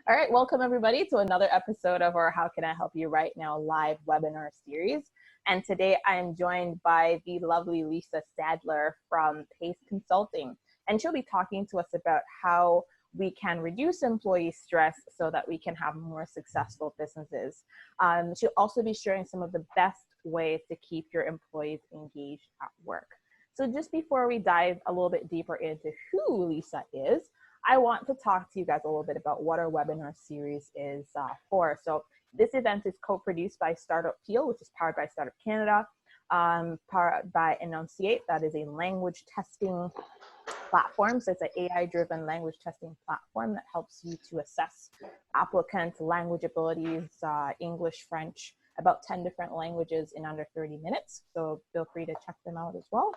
All right, welcome everybody to another episode of our How Can I Help You Right Now live webinar series. And today I am joined by the lovely Lisa Sadler from Pace Consulting. And she'll be talking to us about how we can reduce employee stress so that we can have more successful businesses. She'll also be sharing some of the best ways to keep your employees engaged at work. So just before we dive a little bit deeper into who Lisa is, I want to talk to you guys a little bit about what our webinar series is for. So this event is co-produced by Startup Peel, which is powered by Startup Canada, powered by Enunciate, that is a language testing platform. So it's an AI-driven language testing platform that helps you to assess applicants' language abilities, English, French, about 10 different languages in under 30 minutes. So feel free to check them out as well.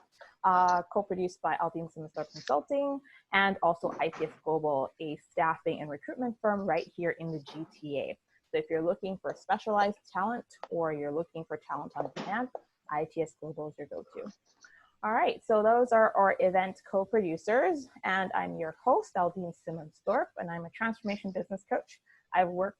Co-produced by Aldine Simmons Consulting and also ITS Global, a staffing and recruitment firm right here in the GTA. So if you're looking for specialized talent or you're looking for talent on demand, ITS Global is your go-to. All right, so those are our event co-producers, and I'm your host, Aldine Simmons-Thorpe, and I'm a transformation business coach. I've worked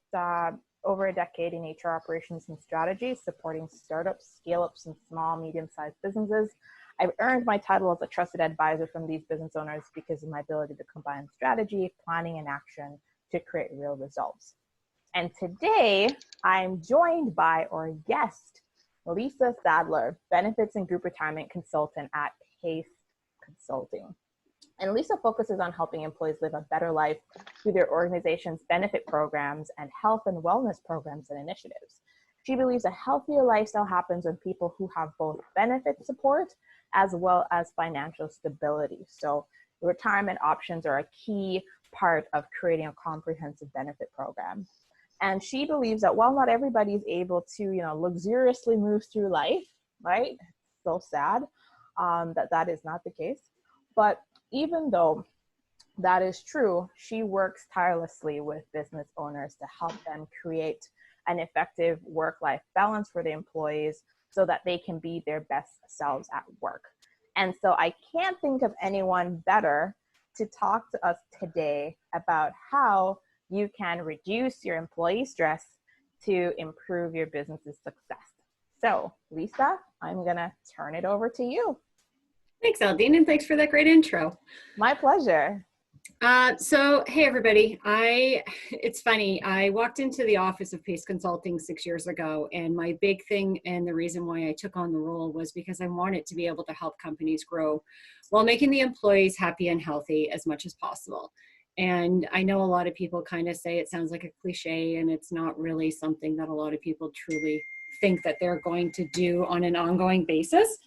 over a decade in HR operations and strategy, supporting startups, scale-ups, and small, medium-sized businesses. I've earned my title as a trusted advisor from these business owners because of my ability to combine strategy, planning, and action to create real results. And today, I'm joined by our guest, Lisa Sadler, Benefits and Group Retirement Consultant at Pace Consulting. And Lisa focuses on helping employees live a better life through their organization's benefit programs and health and wellness programs and initiatives. She believes a healthier lifestyle happens when people who have both benefit support as well as financial stability. So retirement options are a key part of creating a comprehensive benefit program. And she believes that while not everybody is able to, luxuriously move through life, right? It's so sad that is not the case. But even though that is true, she works tirelessly with business owners to help them create an effective work-life balance for the employees so that they can be their best selves at work. And so I can't think of anyone better to talk to us today about how you can reduce your employee stress to improve your business's success. So Lisa, I'm gonna turn it over to you. Thanks, Aldine, and thanks for that great intro. My pleasure. So, hey, everybody. It's funny. I walked into the office of Pace Consulting 6 years ago, and my big thing and the reason why I took on the role was because I wanted to be able to help companies grow while making the employees happy and healthy as much as possible. And I know a lot of people kind of say it sounds like a cliche, and it's not really something that a lot of people truly think that they're going to do on an ongoing basis.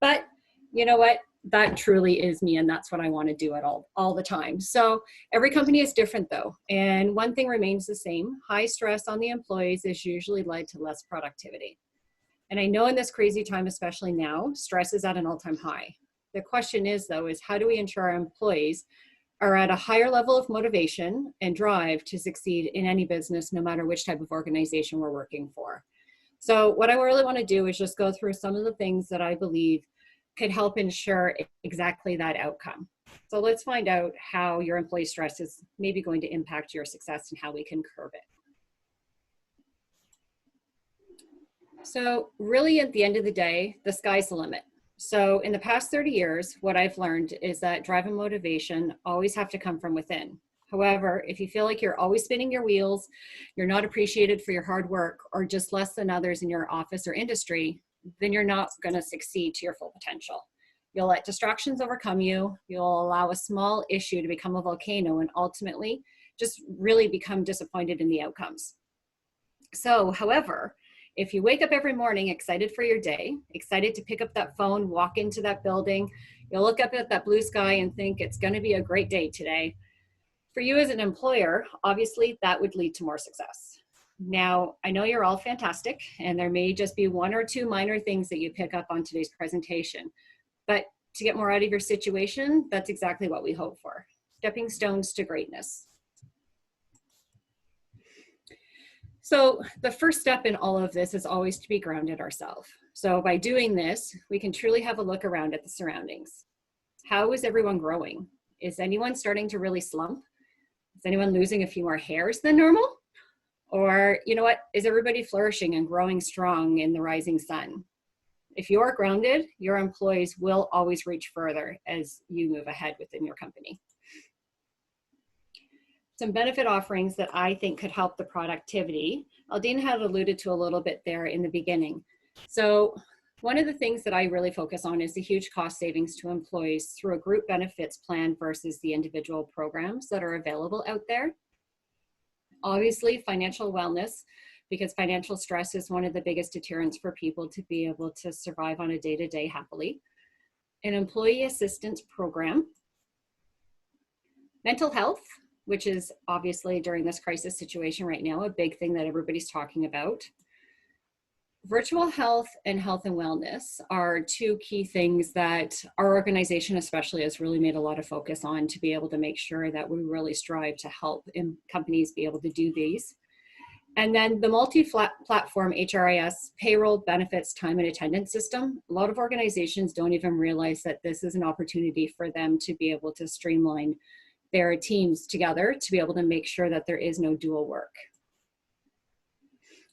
But you know what? That truly is me, and that's what I want to do all the time. So every company is different though. And one thing remains the same. High stress on the employees is usually led to less productivity. And I know in this crazy time, especially now, stress is at an all-time high. The question is though, is how do we ensure our employees are at a higher level of motivation and drive to succeed in any business, no matter which type of organization we're working for? So what I really want to do is just go through some of the things that I believe could help ensure exactly that outcome. So let's find out how your employee stress is maybe going to impact your success and how we can curb it. So really at the end of the day, the sky's the limit. So in the past 30 years, what I've learned is that drive and motivation always have to come from within. However, if you feel like you're always spinning your wheels, you're not appreciated for your hard work, or just less than others in your office or industry, then you're not going to succeed to your full potential. You'll let distractions overcome you. You'll allow a small issue to become a volcano and ultimately just really become disappointed in the outcomes. So, however, if you wake up every morning excited for your day, excited to pick up that phone, walk into that building, you'll look up at that blue sky and think it's going to be a great day today. For you as an employer, obviously that would lead to more success. Now, I know you're all fantastic, and there may just be one or two minor things that you pick up on today's presentation, but to get more out of your situation, that's exactly what we hope for. Stepping stones to greatness. So the first step in all of this is always to be grounded ourselves. So by doing this, we can truly have a look around at the surroundings. How is everyone growing? Is anyone starting to really slump? Is anyone losing a few more hairs than normal? Or, you know what, is everybody flourishing and growing strong in the rising sun? If you're grounded, your employees will always reach further as you move ahead within your company. Some benefit offerings that I think could help the productivity. Aldine had alluded to a little bit there in the beginning. So one of the things that I really focus on is the huge cost savings to employees through a group benefits plan versus the individual programs that are available out there. Obviously, financial wellness, because financial stress is one of the biggest deterrents for people to be able to survive on a day-to-day happily. An employee assistance program. Mental health, which is obviously during this crisis situation right now, a big thing that everybody's talking about. Virtual health and health and wellness are two key things that our organization especially has really made a lot of focus on to be able to make sure that we really strive to help companies be able to do these. And then the multi-platform HRIS payroll benefits time and attendance system. A lot of organizations don't even realize that this is an opportunity for them to be able to streamline their teams together to be able to make sure that there is no dual work.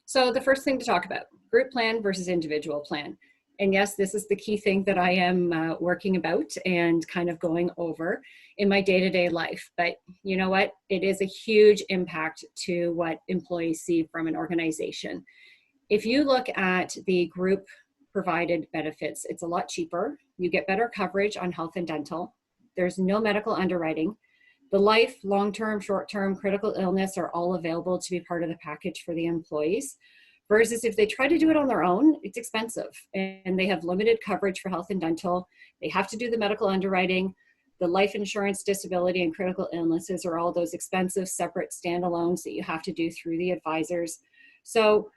So the first thing to talk about, group plan versus individual plan. And yes, this is the key thing that I am working about and kind of going over in my day-to-day life. But you know what? It is a huge impact to what employees see from an organization. If you look at the group provided benefits, it's a lot cheaper. You get better coverage on health and dental. There's no medical underwriting. The life, long-term, short-term, critical illness are all available to be part of the package for the employees. Versus if they try to do it on their own, it's expensive and they have limited coverage for health and dental. They have to do the medical underwriting. The life insurance, disability, and critical illnesses are all those expensive separate standalones that you have to do through the advisors. So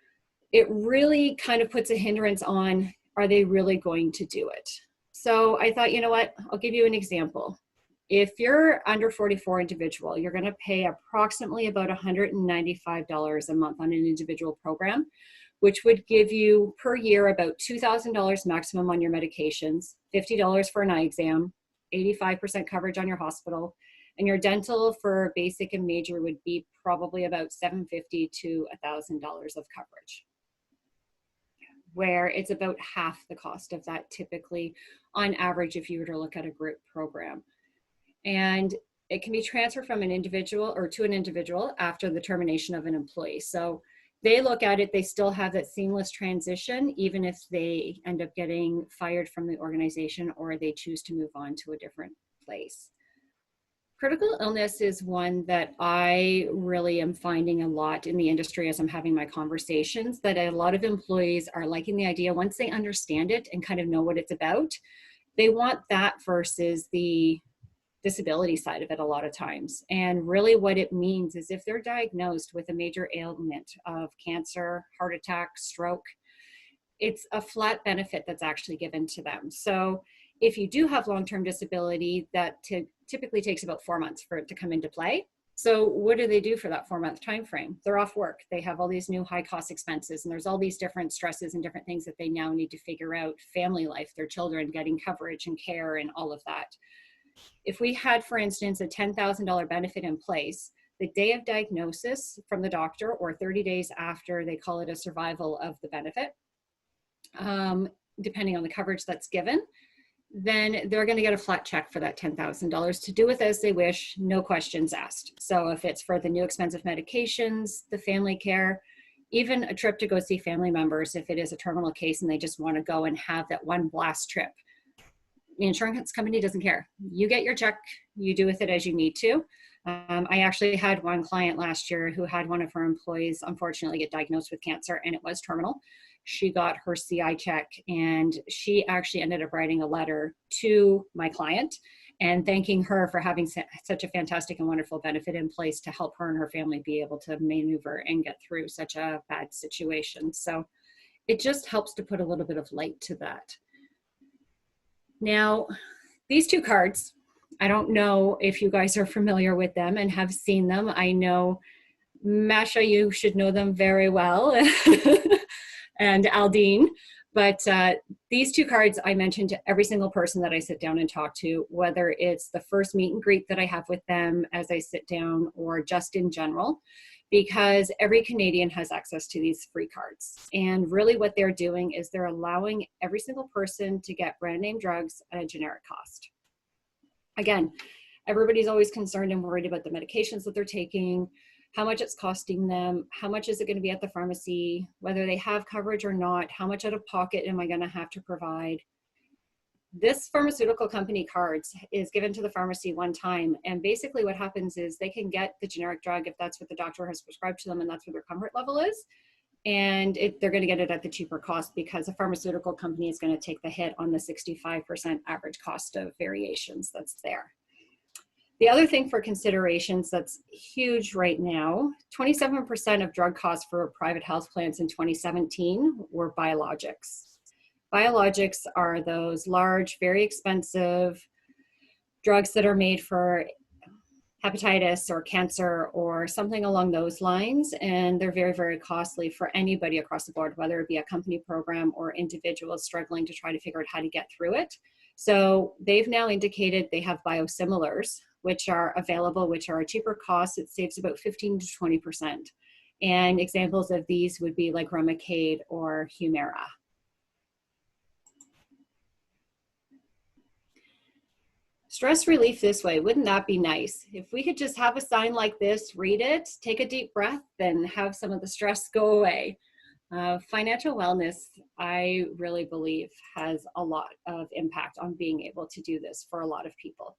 it really kind of puts a hindrance on, are they really going to do it? So I thought, you know what, I'll give you an example. If you're under 44 individual, you're going to pay approximately about $195 a month on an individual program, which would give you per year about $2,000 maximum on your medications, $50 for an eye exam, 85% coverage on your hospital, and your dental for basic and major would be probably about $750 to $1,000 of coverage, where it's about half the cost of that typically on average if you were to look at a group program. And it can be transferred from an individual or to an individual after the termination of an employee. So they look at it, they still have that seamless transition, even if they end up getting fired from the organization or they choose to move on to a different place. Critical illness is one that I really am finding a lot in the industry as I'm having my conversations, that a lot of employees are liking the idea once they understand it and kind of know what it's about. They want that versus the disability side of it a lot of times. And really what it means is if they're diagnosed with a major ailment of cancer, heart attack, stroke, it's a flat benefit that's actually given to them. So if you do have long-term disability, that typically takes about 4 months for it to come into play. So what do they do for that 4-month time frame? They're off work. They have all these new high cost expenses and there's all these different stresses and different things that they now need to figure out, family life, their children, getting coverage and care and all of that. If we had, for instance, a $10,000 benefit in place, the day of diagnosis from the doctor or 30 days after, they call it a survival of the benefit, depending on the coverage that's given, then they're going to get a flat check for that $10,000 to do with as they wish, no questions asked. So if it's for the new expensive medications, the family care, even a trip to go see family members, if it is a terminal case and they just want to go and have that one blast trip, the insurance company doesn't care. You get your check, you do with it as you need to. I actually had one client last year who had one of her employees unfortunately get diagnosed with cancer and it was terminal. She got her CI check and she actually ended up writing a letter to my client and thanking her for having such a fantastic and wonderful benefit in place to help her and her family be able to maneuver and get through such a bad situation. So it just helps to put a little bit of light to that. Now, these two cards, I don't know if you guys are familiar with them and have seen them. I know, Masha, you should know them very well, and Aldine. But these two cards I mentioned to every single person that I sit down and talk to, whether it's the first meet and greet that I have with them as I sit down or just in general, because every Canadian has access to these free cards. And really what they're doing is they're allowing every single person to get brand name drugs at a generic cost. Again, everybody's always concerned and worried about the medications that they're taking, how much it's costing them, how much is it going to be at the pharmacy, whether they have coverage or not, how much out of pocket am I going to have to provide. This pharmaceutical company cards is given to the pharmacy one time, and basically what happens is they can get the generic drug if that's what the doctor has prescribed to them and that's what their comfort level is, and they're going to get it at the cheaper cost because a pharmaceutical company is going to take the hit on the 65% average cost of variations that's there. The other thing for considerations that's huge right now, 27% of drug costs for private health plans in 2017 were biologics. Biologics are those large, very expensive drugs that are made for hepatitis or cancer or something along those lines, and they're very, very costly for anybody across the board, whether it be a company program or individuals struggling to try to figure out how to get through it. So they've now indicated they have biosimilars, which are available, which are a cheaper cost. It saves about 15 to 20%. And examples of these would be like Remicade or Humira. Stress relief this way, wouldn't that be nice? If we could just have a sign like this, read it, take a deep breath, then have some of the stress go away. Financial wellness, I really believe, has a lot of impact on being able to do this for a lot of people.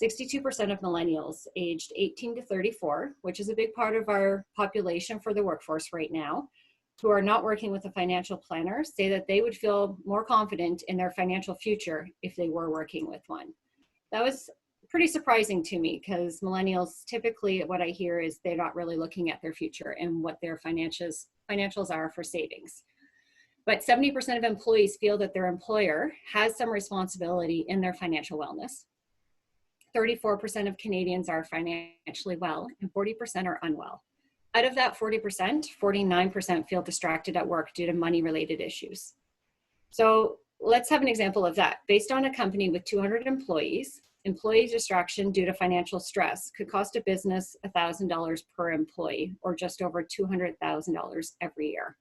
62% of millennials aged 18 to 34, which is a big part of our population for the workforce right now, who are not working with a financial planner, say that they would feel more confident in their financial future if they were working with one. That was pretty surprising to me because millennials, typically what I hear is they're not really looking at their future and what their financials are for savings. But 70% of employees feel that their employer has some responsibility in their financial wellness. 34% of Canadians are financially well and 40% are unwell. Out of that 40%, 49% feel distracted at work due to money-related issues. So let's have an example of that. Based on a company with 200 employees, employee distraction due to financial stress could cost a business $1,000 per employee, or just over $200,000 every year.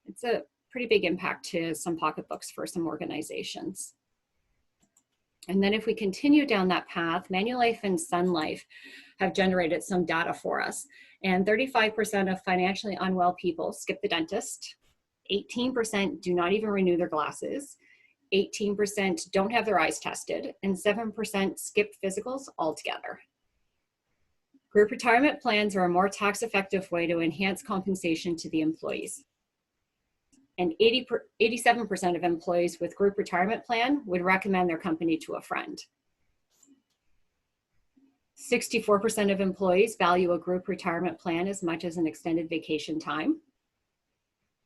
It's a pretty big impact to some pocketbooks for some organizations. And then if we continue down that path, Manulife and Sun Life have generated some data for us. And 35% of financially unwell people skip the dentist. 18% do not even renew their glasses. 18% don't have their eyes tested. And 7% skip physicals altogether. Group retirement plans are a more tax-effective way to enhance compensation to the employees. And 87% of employees with group retirement plan would recommend their company to a friend. 64% of employees value a group retirement plan as much as an extended vacation time.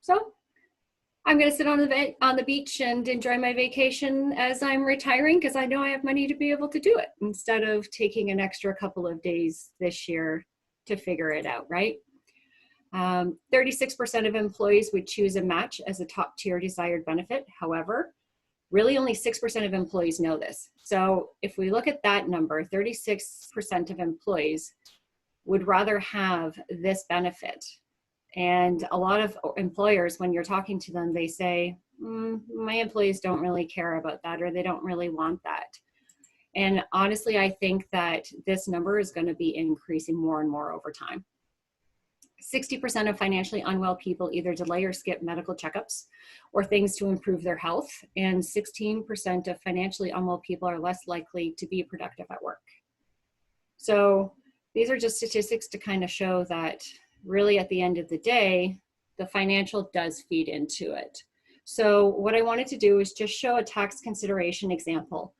So I'm going to sit on the beach and enjoy my vacation as I'm retiring because I know I have money to be able to do it instead of taking an extra couple of days this year to figure it out, right? 36% of employees would choose a match as a top tier desired benefit. However, really only 6% of employees know this. So if we look at that number, 36% of employees would rather have this benefit. And a lot of employers, when you're talking to them, they say, my employees don't really care about that, or they don't really want that. And honestly, I think that this number is going to be increasing more and more over time. 60% of financially unwell people either delay or skip medical checkups or things to improve their health. And 16% of financially unwell people are less likely to be productive at work. So these are just statistics to kind of show that really at the end of the day, the financial does feed into it. So what I wanted to do is just show a tax consideration example.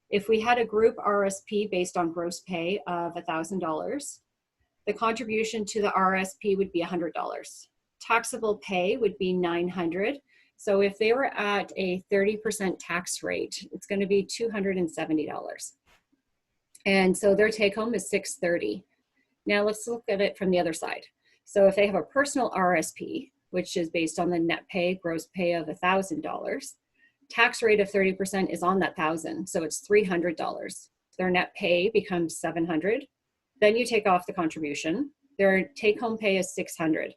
If we had a group RSP based on gross pay of $1,000, the contribution to the RSP would be $100. Taxable pay would be $900. So if they were at a 30% tax rate, it's going to be $270. And so their take home is $630. Now let's look at it from the other side. So if they have a personal RSP, which is based on the net pay, gross pay of $1,000. Tax rate of 30% is on that $1,000, so it's $300. Their net pay becomes $700. Then you take off the contribution. Their take-home pay is $600.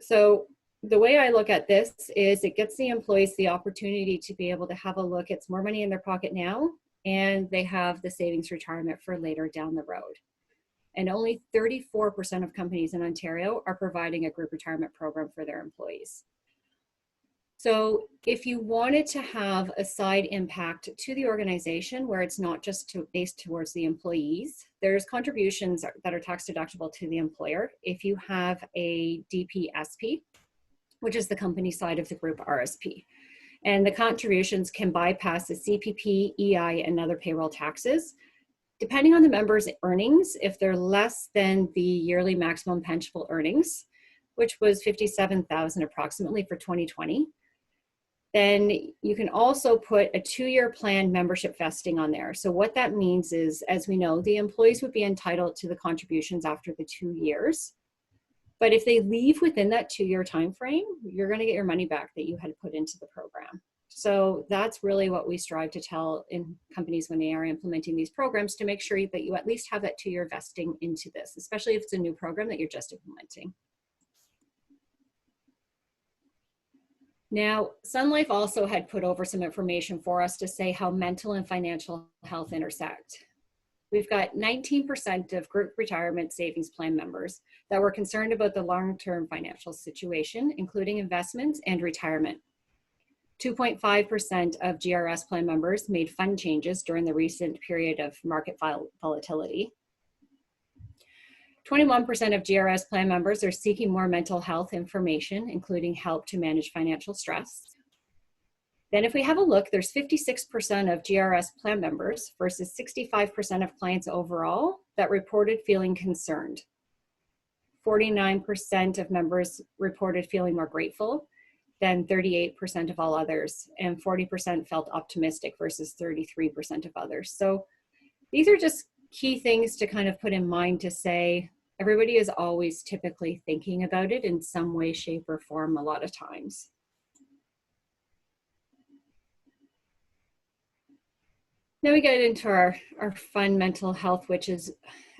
So the way I look at this is it gets the employees the opportunity to be able to have a look. It's more money in their pocket now, and they have the savings retirement for later down the road. And only 34% of companies in Ontario are providing a group retirement program for their employees. So if you wanted to have a side impact to the organization where it's not just based towards the employees, there's contributions that are tax deductible to the employer. If you have a DPSP, which is the company side of the group RSP, and the contributions can bypass the CPP, EI, and other payroll taxes. Depending on the member's earnings, if they're less than the yearly maximum pensionable earnings, which was $57,000 approximately for 2020, then you can also put a 2-year plan membership vesting on there. So what that means is, as we know, the employees would be entitled to the contributions after the 2 years. But if they leave within that 2-year time frame, you're going to get your money back that you had put into the program. So that's really what we strive to tell in companies when they are implementing these programs, to make sure that you at least have that 2-year vesting into this, especially if it's a new program that you're just implementing. Now, Sun Life also had put over some information for us to say how mental and financial health intersect. We've got 19% of group retirement savings plan members that were concerned about the long-term financial situation, including investments and retirement. 2.5% of GRS plan members made fund changes during the recent period of market volatility. 21% of GRS plan members are seeking more mental health information, including help to manage financial stress. Then if we have a look, there's 56% of GRS plan members versus 65% of clients overall that reported feeling concerned. 49% of members reported feeling more grateful than 38% of all others, and 40% felt optimistic versus 33% of others. So these are just key things to kind of put in mind to say everybody is always typically thinking about it in some way, shape, or form a lot of times. Now we get into our fun mental health, which is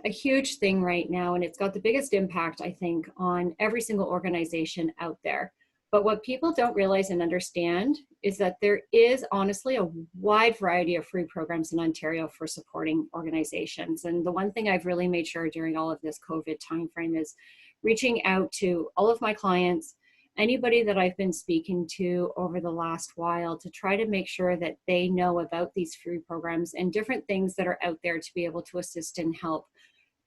a huge thing right now, and it's got the biggest impact, I think, on every single organization out there. But what people don't realize and understand is that there is honestly a wide variety of free programs in Ontario for supporting organizations. And the one thing I've really made sure during all of this COVID timeframe is reaching out to all of my clients, anybody that I've been speaking to over the last while, to try to make sure that they know about these free programs and different things that are out there to be able to assist and help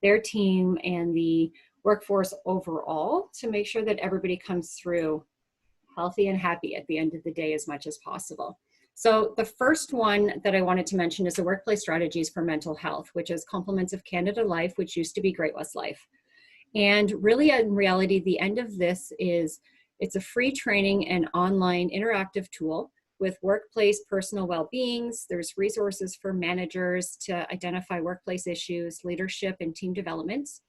their team and the workforce overall, to make sure that everybody comes through healthy and happy at the end of the day as much as possible. So the first one that I wanted to mention is the Workplace Strategies for Mental Health, which is Compliments of Canada Life, which used to be Great West Life. And really, in reality, the end of this is it's a free training and online interactive tool with workplace personal well-beings. There's resources for managers to identify workplace issues, leadership, and team developments.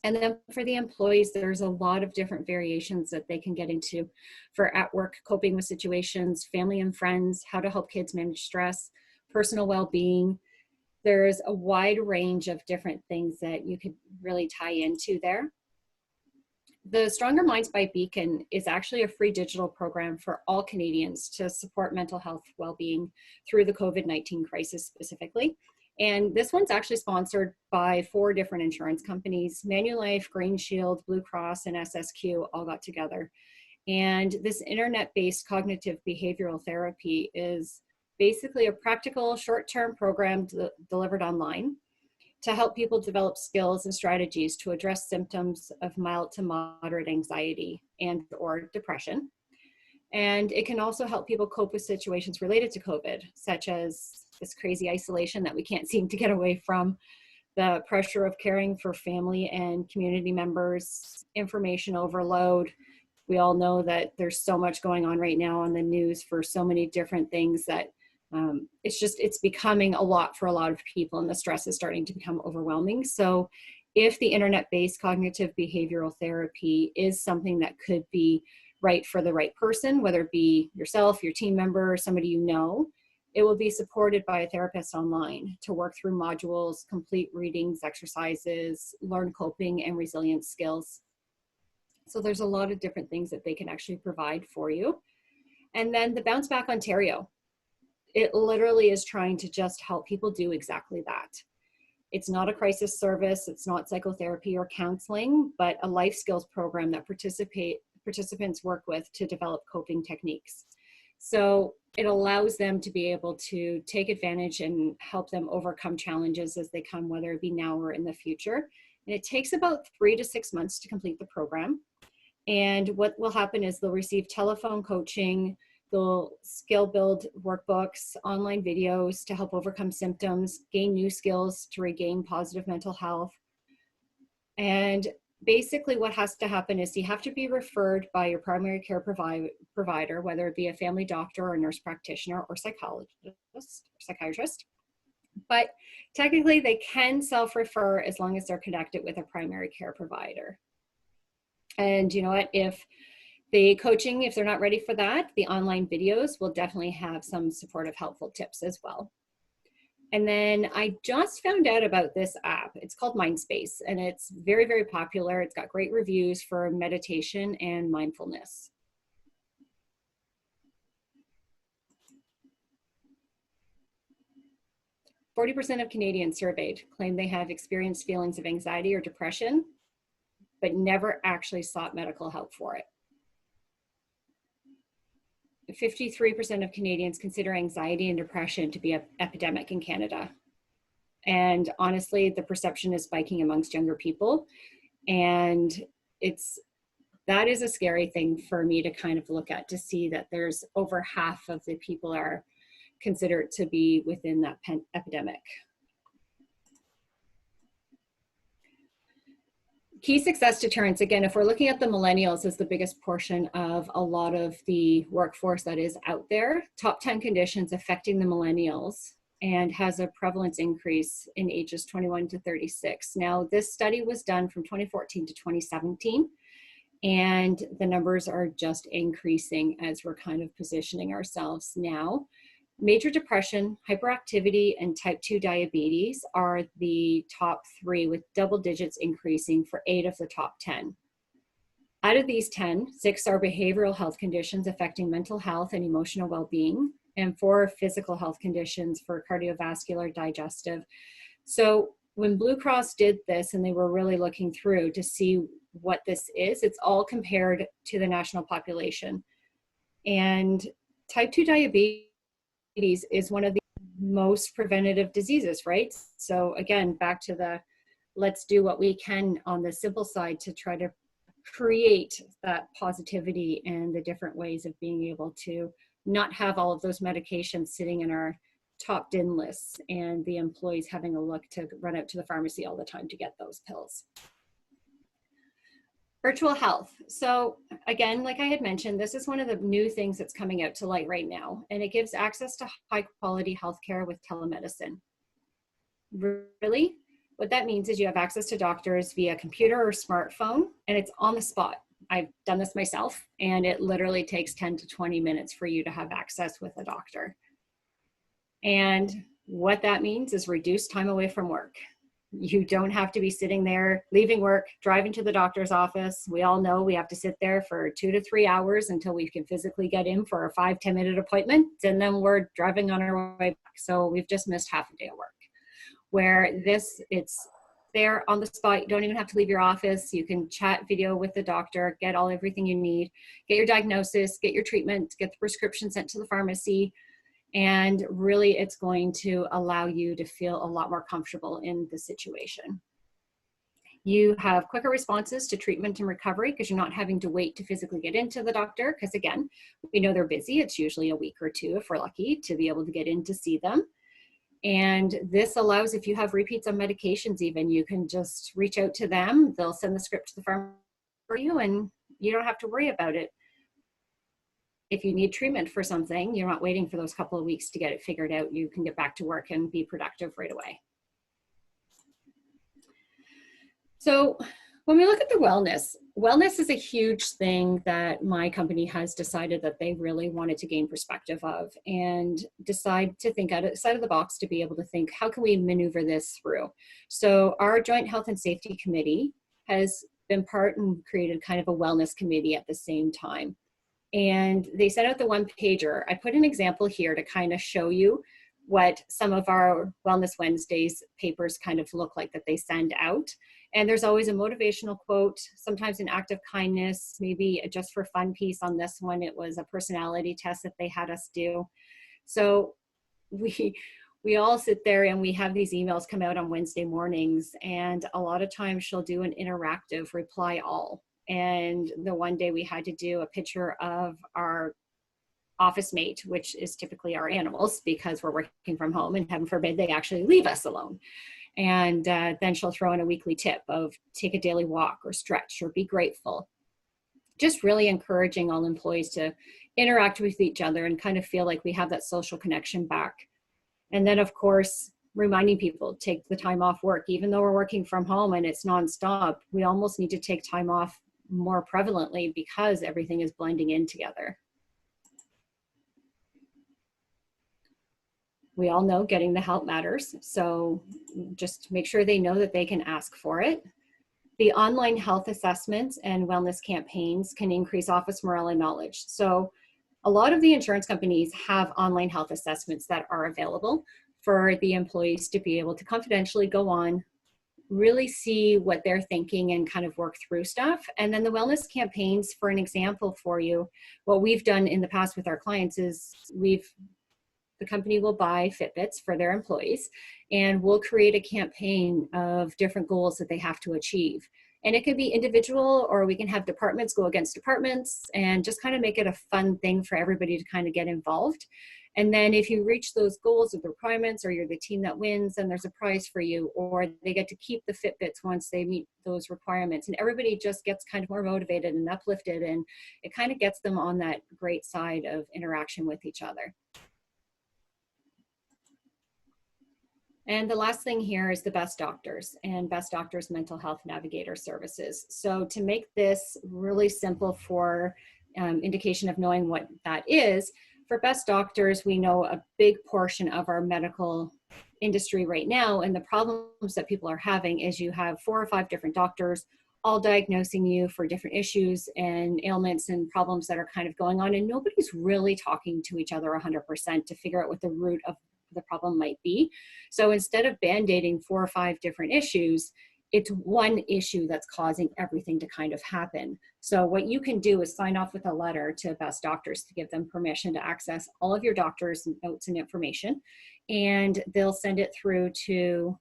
And then for the employees, there's a lot of different variations that they can get into for at work coping with situations, family and friends, how to help kids manage stress, personal well-being. There's a wide range of different things that you could really tie into there. The Stronger Minds by Beacon is actually a free digital program for all Canadians to support mental health well-being through the COVID-19 crisis specifically. And this one's actually sponsored by 4 different insurance companies: Manulife, Green Shield, Blue Cross, and SSQ all got together. And this internet-based cognitive behavioral therapy is basically a practical short-term program delivered online to help people develop skills and strategies to address symptoms of mild to moderate anxiety and or depression. And it can also help people cope with situations related to COVID, such as this crazy isolation that we can't seem to get away from, the pressure of caring for family and community members, information overload. We all know that there's so much going on right now on the news for so many different things that it's becoming a lot for a lot of people, and the stress is starting to become overwhelming. So if the internet-based cognitive behavioral therapy is something that could be right for the right person, whether it be yourself, your team member, somebody you know, it will be supported by a therapist online to work through modules, complete readings, exercises, learn coping and resilience skills. So there's a lot of different things that they can actually provide for you. And then the Bounce Back Ontario, it literally is trying to just help people do exactly that. It's not a crisis service, it's not psychotherapy or counseling, but a life skills program that participants work with to develop coping techniques. So it allows them to be able to take advantage and help them overcome challenges as they come, whether it be now or in the future. And it takes about 3 to 6 months to complete the program. And what will happen is they'll receive telephone coaching, they'll skill build workbooks, online videos to help overcome symptoms, gain new skills to regain positive mental health. And basically what has to happen is you have to be referred by your primary care provider, whether it be a family doctor or a nurse practitioner or psychiatrist. But technically they can self-refer as long as they're connected with a primary care provider. And you know what, if the coaching, if they're not ready for that, the online videos will definitely have some supportive, helpful tips as well. And then I just found out about this app. It's called Mindspace, and it's very, very popular. It's got great reviews for meditation and mindfulness. %40 of Canadians surveyed claim they have experienced feelings of anxiety or depression, but never actually sought medical help for it. 53% of Canadians consider anxiety and depression to be an epidemic in Canada. And honestly, the perception is spiking amongst younger people. And that is a scary thing for me to kind of look at, to see that there's over half of the people are considered to be within that epidemic. Key success deterrents, again, if we're looking at the millennials as the biggest portion of a lot of the workforce that is out there, top 10 conditions affecting the millennials, and has a prevalence increase in ages 21 to 36. Now, this study was done from 2014 to 2017, and the numbers are just increasing as we're kind of positioning ourselves now. Major depression, hyperactivity, and type 2 diabetes are the top 3, with double digits increasing for 8 of the top 10. Out of these 10, 6 are behavioral health conditions affecting mental health and emotional well-being, and 4 physical health conditions for cardiovascular, digestive. So when Blue Cross did this, and they were really looking through to see what this is, it's all compared to the national population. And type 2 diabetes is one of the most preventative diseases, right? So again, back to the let's do what we can on the simple side to try to create that positivity and the different ways of being able to not have all of those medications sitting in our top DIN lists and the employees having a look to run out to the pharmacy all the time to get those pills. Virtual health. So again, like I had mentioned, this is one of the new things that's coming out to light right now, and it gives access to high quality healthcare with telemedicine. Really, what that means is you have access to doctors via computer or smartphone, and it's on the spot. I've done this myself, and it literally takes 10 to 20 minutes for you to have access with a doctor. And what that means is reduced time away from work. You don't have to be sitting there, leaving work, driving to the doctor's office. We all know we have to sit there for 2 to 3 hours until we can physically get in for a 5-10 minute appointment. And then we're driving on our way back. So we've just missed half a day of work. Where this, it's there on the spot. You don't even have to leave your office. You can chat video with the doctor, get everything you need, get your diagnosis, get your treatment, get the prescription sent to the pharmacy. And really, it's going to allow you to feel a lot more comfortable in the situation. You have quicker responses to treatment and recovery because you're not having to wait to physically get into the doctor. Because again, we know they're busy. It's usually a week or 2 if we're lucky to be able to get in to see them. And this allows, if you have repeats on medications even, you can just reach out to them. They'll send the script to the pharmacy for you and you don't have to worry about it. If you need treatment for something, you're not waiting for those couple of weeks to get it figured out. You can get back to work and be productive right away. So when we look at the wellness is a huge thing that my company has decided that they really wanted to gain perspective of and decide to think outside of the box to be able to think, how can we maneuver this through? So our Joint Health and Safety Committee has been part and created kind of a wellness committee at the same time. And they sent out the one pager. I put an example here to kind of show you what some of our Wellness Wednesdays papers kind of look like that they send out. And there's always a motivational quote, sometimes an act of kindness, maybe a just for fun piece. On this one, it was a personality test that they had us do. So we all sit there and we have these emails come out on Wednesday mornings, and a lot of times she'll do an interactive reply all. And the one day we had to do a picture of our office mate, which is typically our animals because we're working from home and heaven forbid they actually leave us alone. And then she'll throw in a weekly tip of take a daily walk or stretch or be grateful. Just really encouraging all employees to interact with each other and kind of feel like we have that social connection back. And then of course, reminding people, take the time off work. Even though we're working from home and it's nonstop, we almost need to take time off more prevalently because everything is blending in together. We all know getting the help matters, so just make sure they know that they can ask for it. The online health assessments and wellness campaigns can increase office morale and knowledge. So a lot of the insurance companies have online health assessments that are available for the employees to be able to confidentially go on, really see what they're thinking and kind of work through stuff. And then the wellness campaigns, for an example for you, what we've done in the past with our clients is the company will buy Fitbits for their employees, and we'll create a campaign of different goals that they have to achieve. And it can be individual, or we can have departments go against departments and just kind of make it a fun thing for everybody to kind of get involved. And then if you reach those goals or the requirements, or you're the team that wins, then there's a prize for you, or they get to keep the Fitbits once they meet those requirements. And everybody just gets kind of more motivated and uplifted, and it kind of gets them on that great side of interaction with each other. And the last thing here is the Best Doctors and Best Doctors Mental Health Navigator Services. So to make this really simple for indication of knowing what that is, for Best Doctors, we know a big portion of our medical industry right now, and the problems that people are having is you have 4 or 5 different doctors all diagnosing you for different issues and ailments and problems that are kind of going on, and nobody's really talking to each other 100% to figure out what the root of the problem might be. So instead of band-aiding 4 or 5 different issues, it's one issue that's causing everything to kind of happen. So what you can do is sign off with a letter to Best Doctors to give them permission to access all of your doctors' notes and information, and they'll send it through to,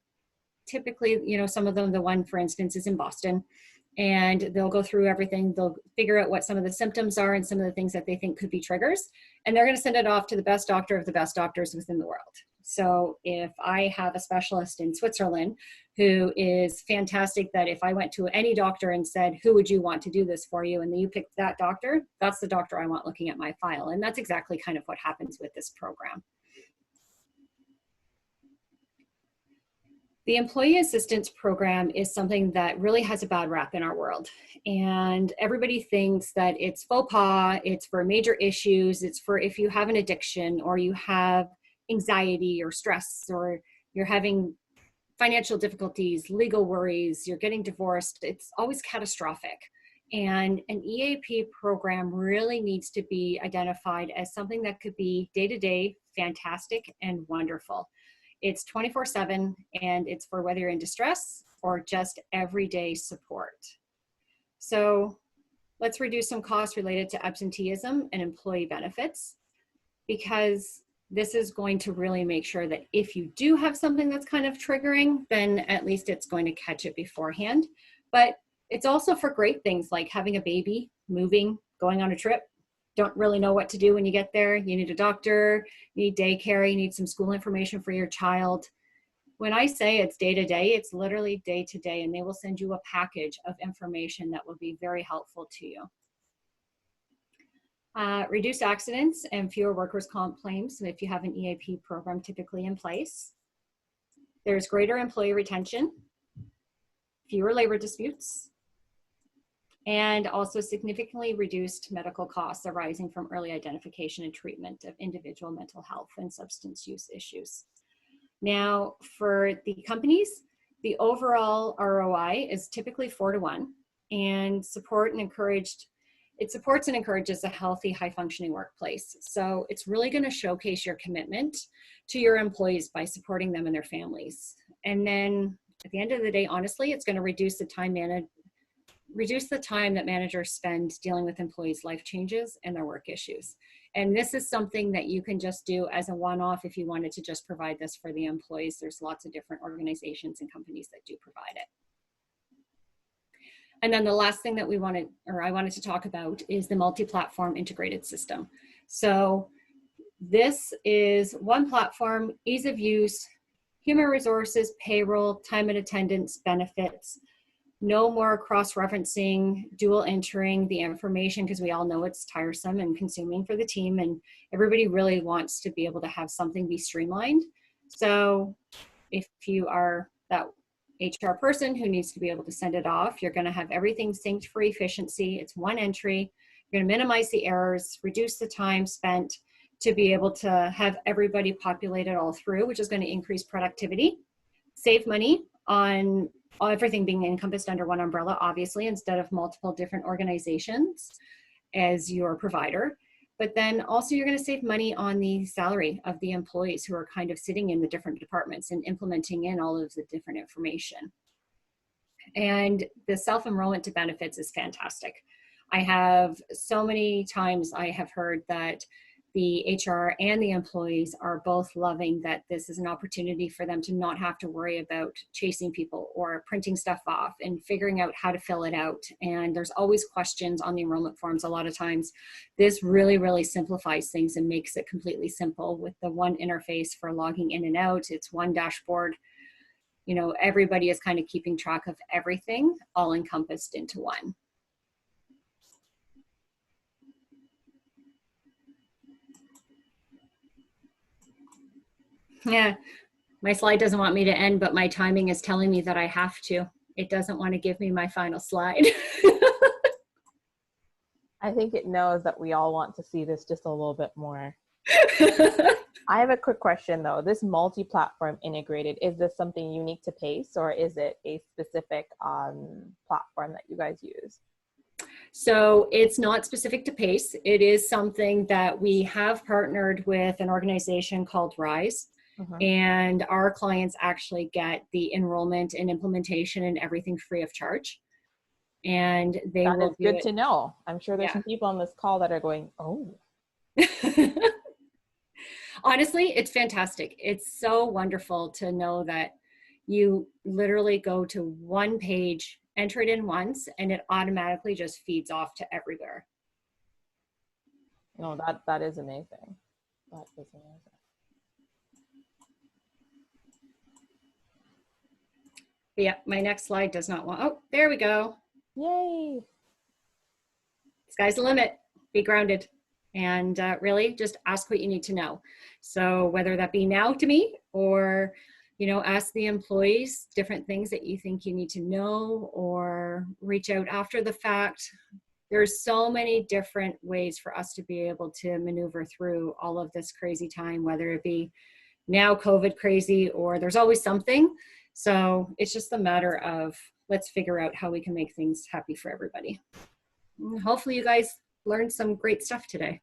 typically, you know, some of them, the one for instance is in Boston, and they'll go through everything. They'll figure out what some of the symptoms are and some of the things that they think could be triggers. And they're going to send it off to the best doctor of the best doctors within the world. So if I have a specialist in Switzerland who is fantastic, that if I went to any doctor and said, who would you want to do this for you? And then you picked that doctor, that's the doctor I want looking at my file. And that's exactly kind of what happens with this program. The Employee Assistance Program is something that really has a bad rap in our world. And everybody thinks that it's faux pas, it's for major issues, it's for if you have an addiction or you have anxiety or stress, or you're having financial difficulties, legal worries, you're getting divorced. It's always catastrophic. And an EAP program really needs to be identified as something that could be day-to-day, fantastic, and wonderful. It's 24/7, and it's for whether you're in distress or just everyday support. So let's reduce some costs related to absenteeism and employee benefits, because this is going to really make sure that if you do have something that's kind of triggering, then at least it's going to catch it beforehand. But it's also for great things like having a baby, moving, going on a trip. Don't really know what to do when you get there. You need a doctor, you need daycare, you need some school information for your child. When I say it's day to day, it's literally day to day, and they will send you a package of information that will be very helpful to you. Reduce accidents and fewer workers' comp claims if you have an EAP program typically in place. There's greater employee retention, fewer labor disputes, and also significantly reduced medical costs arising from early identification and treatment of individual mental health and substance use issues. Now, for the companies, the overall ROI is typically 4-to-1, and it supports and encourages a healthy, high-functioning workplace. So it's really going to showcase your commitment to your employees by supporting them and their families. And then at the end of the day, honestly, it's going to reduce the time that managers spend dealing with employees' life changes and their work issues. And this is something that you can just do as a one-off if you wanted to just provide this for the employees. There's lots of different organizations and companies that do provide it. And then the last thing that I wanted to talk about is the multi-platform integrated system. So this is one platform, ease of use, human resources, payroll, time and attendance, benefits, no more cross-referencing, dual entering the information, because we all know it's tiresome and consuming for the team, and everybody really wants to be able to have something be streamlined. So if you are that HR person who needs to be able to send it off, you're going to have everything synced for efficiency. It's one entry. You're going to minimize the errors, reduce the time spent to be able to have everybody populate it all through, which is going to increase productivity, save money on everything being encompassed under one umbrella, obviously, instead of multiple different organizations as your provider. But then also you're going to save money on the salary of the employees who are kind of sitting in the different departments and implementing in all of the different information. And the self-enrollment to benefits is fantastic. I have so many times I have heard that the HR and the employees are both loving that this is an opportunity for them to not have to worry about chasing people or printing stuff off and figuring out how to fill it out. And there's always questions on the enrollment forms a lot of times. This really, really simplifies things and makes it completely simple with the one interface for logging in and out. It's one dashboard. You know, everybody is kind of keeping track of everything all encompassed into one. Yeah, my slide doesn't want me to end, but my timing is telling me that I have to. It doesn't want to give me my final slide. I think it knows that we all want to see this just a little bit more. I have a quick question though. This multi-platform integrated, is this something unique to PACE, or is it a specific platform that you guys use? So it's not specific to PACE. It is something that we have partnered with an organization called RISE. And our clients actually get the enrollment and implementation and everything free of charge. And they that will is good to know. I'm sure there's Yeah. some people on this call that are going, oh. Honestly, it's fantastic. It's so wonderful to know that you literally go to one page, enter it in once, and it automatically just feeds off to everywhere. No, that is amazing. That is amazing. But yeah, my next slide does not want, oh, there we go. Yay. Sky's the limit. Be grounded. And really just ask what you need to know. So whether that be now to me or, you know, ask the employees different things that you think you need to know, or reach out after the fact. There's so many different ways for us to be able to maneuver through all of this crazy time, whether it be now COVID crazy or there's always something. So it's just a matter of let's figure out how we can make things happy for everybody. Hopefully you guys learned some great stuff today.